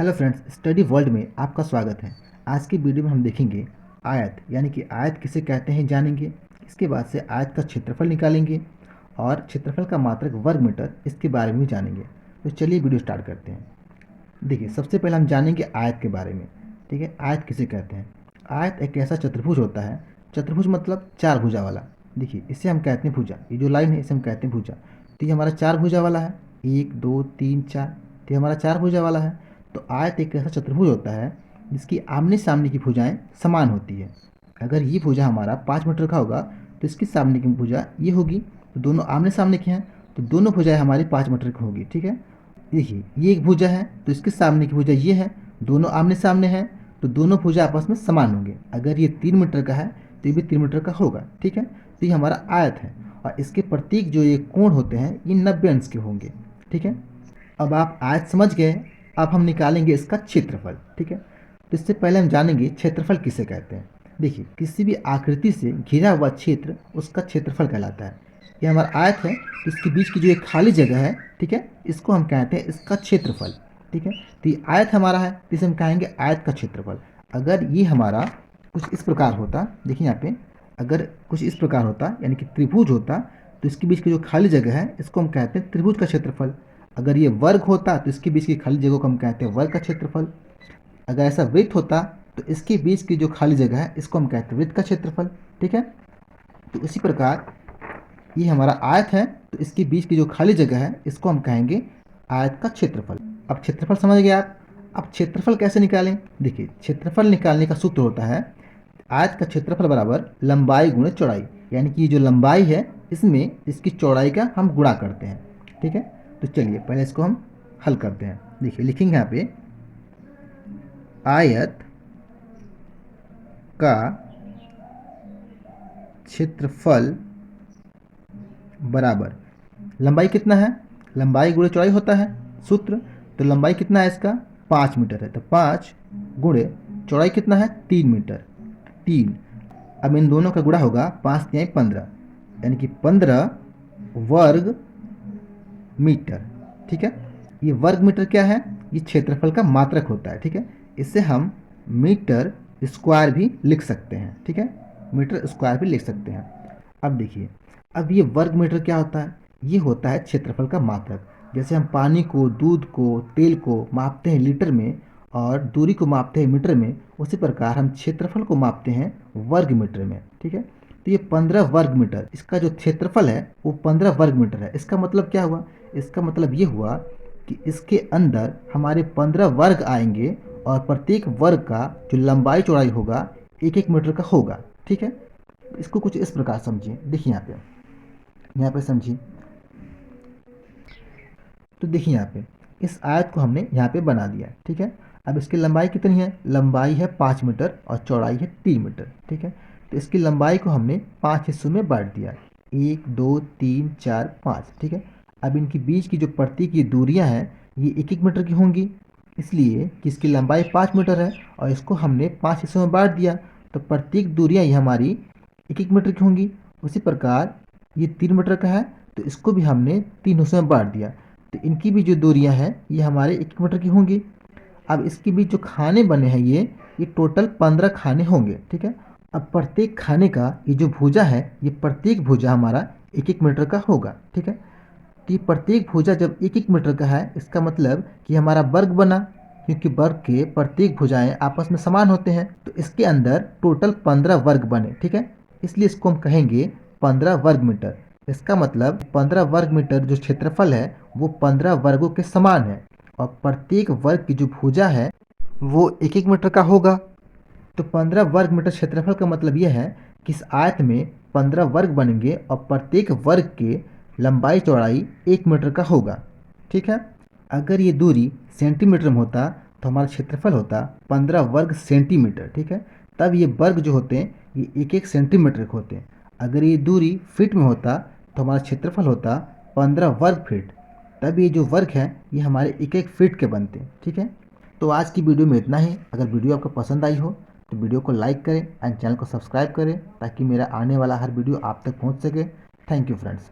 Hello friends, study world में आपका स्वागत है। आज की वीडियो में हम देखेंगे आयत यानी कि आयत किसे कहते हैं जानेंगे। इसके बाद से आयत का क्षेत्रफल निकालेंगे और क्षेत्रफल का मात्रक वर्ग मीटर इसके बारे में भी जानेंगे। तो चलिए वीडियो स्टार्ट करते हैं। देखिए, सबसे पहले हम जानेंगे आयत के बारे में। ठीक है, आयत किसे कहते हैं। आयत एक ऐसा चतुर्भुज होता है। चतुर्भुज मतलब चार भुजा वाला। देखिए, इसे हम कहते हैं भुजा। ये जो लाइन है इसे हम कहते हैं भुजा। तो ये हमारा चार भुजा वाला है, 1 2 3 4। तो ये हमारा चार भुजा वाला है। तो आयत एक ऐसा चतुर्भुज होता है जिसकी आमने सामने की भुजाएं समान होती है। अगर ये भुजा हमारा 5 मीटर का होगा तो इसकी सामने की भुजा ये होगी। तो दोनों आमने सामने के हैं तो दोनों भुजाएं हमारी 5 मीटर की होगी। ठीक है, देखिए ये एक भुजा है तो इसके सामने की भुजा ये है, दोनों आमने सामने हैं तो दोनों भुजा आपस में समान होंगे। अगर ये 3 मीटर का है तो ये भी 3 मीटर का होगा। ठीक है, तो ये हमारा आयत है और इसके प्रतीक जो ये कोण होते हैं ये 90 अंश के होंगे। ठीक है, अब आप आयत समझ गए। अब हम निकालेंगे इसका क्षेत्रफल। ठीक है, तो इससे पहले हम जानेंगे क्षेत्रफल किसे कहते हैं। देखिए, किसी भी आकृति से घिरा हुआ क्षेत्र उसका क्षेत्रफल कहलाता है। ये हमारा आयत है तो इसके बीच की जो एक खाली जगह है, ठीक है, इसको हम कहते हैं इसका क्षेत्रफल। ठीक है, तो ये आयत हमारा है तो इसे हम कहेंगे आयत का क्षेत्रफल। अगर ये हमारा कुछ इस प्रकार होता, देखिए यहाँ पे, अगर कुछ इस प्रकार होता यानी कि त्रिभुज होता तो इसके बीच की जो खाली जगह है इसको हम कहते हैं त्रिभुज का क्षेत्रफल। अगर ये वर्ग होता तो इसके बीच की खाली जगह को हम कहते हैं वर्ग का क्षेत्रफल। अगर ऐसा वृत्त होता तो इसके बीच की जो खाली जगह है इसको हम कहते हैं वृत्त का क्षेत्रफल। ठीक है, तो इसी प्रकार ये हमारा आयत है तो इसके बीच की जो खाली जगह है इसको हम कहेंगे आयत का क्षेत्रफल। अब क्षेत्रफल समझ गए आप। अब क्षेत्रफल कैसे निकालें। देखिए, क्षेत्रफल निकालने का सूत्र होता है आयत का क्षेत्रफल बराबर लंबाई गुणे चौड़ाई। यानी कि ये जो लंबाई है इसमें इसकी चौड़ाई का हम गुणा करते हैं। ठीक है, तो चलिए पहले इसको हम हल करते हैं। देखिए, लिखेंगे यहाँ पे आयत का क्षेत्रफल बराबर लंबाई कितना है, लंबाई गुणे चौड़ाई होता है सूत्र। तो लंबाई कितना है इसका 5 मीटर है तो 5 गुणे चौड़ाई कितना है 3 मीटर, 3। अब इन दोनों का गुणा होगा 5 तिहाई 15 यानी कि 15 वर्ग मीटर। ठीक है, ये वर्ग मीटर क्या है, ये क्षेत्रफल का मात्रक होता है। ठीक है, इसे हम मीटर स्क्वायर भी लिख सकते हैं। ठीक है, मीटर स्क्वायर भी लिख सकते हैं। अब देखिए, अब ये वर्ग मीटर क्या होता है, ये होता है क्षेत्रफल का मात्रक। जैसे हम पानी को, दूध को, तेल को मापते हैं लीटर में और दूरी को मापते हैं मीटर में, उसी प्रकार हम क्षेत्रफल को मापते हैं वर्ग मीटर में। ठीक है, तो ये 15 वर्ग मीटर, इसका जो क्षेत्रफल है वो 15 वर्ग मीटर है। इसका मतलब क्या हुआ, इसका मतलब ये हुआ कि इसके अंदर हमारे 15 वर्ग आएंगे और प्रत्येक वर्ग का जो लंबाई चौड़ाई होगा 1-1 मीटर का होगा। ठीक है, इसको कुछ इस प्रकार समझिए। देखिए यहाँ पे समझिए। तो देखिए यहाँ पे इस आयत को हमने यहाँ पे बना दिया। ठीक है, अब इसकी लंबाई कितनी है, लंबाई है 5 मीटर और चौड़ाई है 3 मीटर। ठीक है, तो इसकी लंबाई को हमने 5 हिस्सों में बांट दिया, 1 2 3 4 5। ठीक है, अब इनके बीच की जो प्रतीक ये दूरियाँ हैं ये 1-1 मीटर की होंगी, इसलिए कि इसकी लंबाई 5 मीटर है और इसको हमने 5 हिस्सों में बांट दिया तो प्रत्येक दूरियाँ ये हमारी 1-1 मीटर की होंगी। उसी प्रकार ये 3 मीटर का है तो इसको भी हमने 3 हिस्सों में बांट दिया तो इनकी भी जो दूरियां हैं ये हमारे 1 मीटर की होंगी। अब इसके बीच जो खाने बने हैं ये टोटल 15 खाने होंगे। ठीक है, अब प्रत्येक खाने का ये जो भुजा है ये प्रत्येक भुजा हमारा 1-1 मीटर का होगा। ठीक है, तो ये प्रत्येक भुजा जब 1-1 मीटर का है इसका मतलब कि हमारा वर्ग बना, क्योंकि वर्ग के प्रत्येक भुजाएं आपस में समान होते हैं तो इसके अंदर टोटल 15 वर्ग बने। ठीक है, इसलिए इसको हम कहेंगे 15 वर्ग मीटर। इसका मतलब 15 वर्ग मीटर जो क्षेत्रफल है वो 15 वर्गों के समान है और प्रत्येक वर्ग की जो भुजा है वो 1-1 मीटर का होगा। तो 15 वर्ग मीटर क्षेत्रफल का मतलब यह है कि इस आयत में 15 वर्ग बनेंगे और प्रत्येक वर्ग के लंबाई चौड़ाई 1 मीटर का होगा। ठीक है, अगर ये दूरी सेंटीमीटर में होता तो हमारा क्षेत्रफल होता 15 वर्ग सेंटीमीटर। ठीक है, तब ये वर्ग जो होते हैं ये 1-1 सेंटीमीटर के होते हैं। अगर ये दूरी फीट में होता तो हमारा क्षेत्रफल होता 15 वर्ग फीट, तब ये जो वर्ग हैं ये हमारे 1-1 फीट के बनते हैं। ठीक है, तो आज की वीडियो में इतना ही। अगर वीडियो आपको पसंद आई हो तो वीडियो को लाइक करें एंड चैनल को सब्सक्राइब करें ताकि मेरा आने वाला हर वीडियो आप तक पहुंच सके। Thank you friends.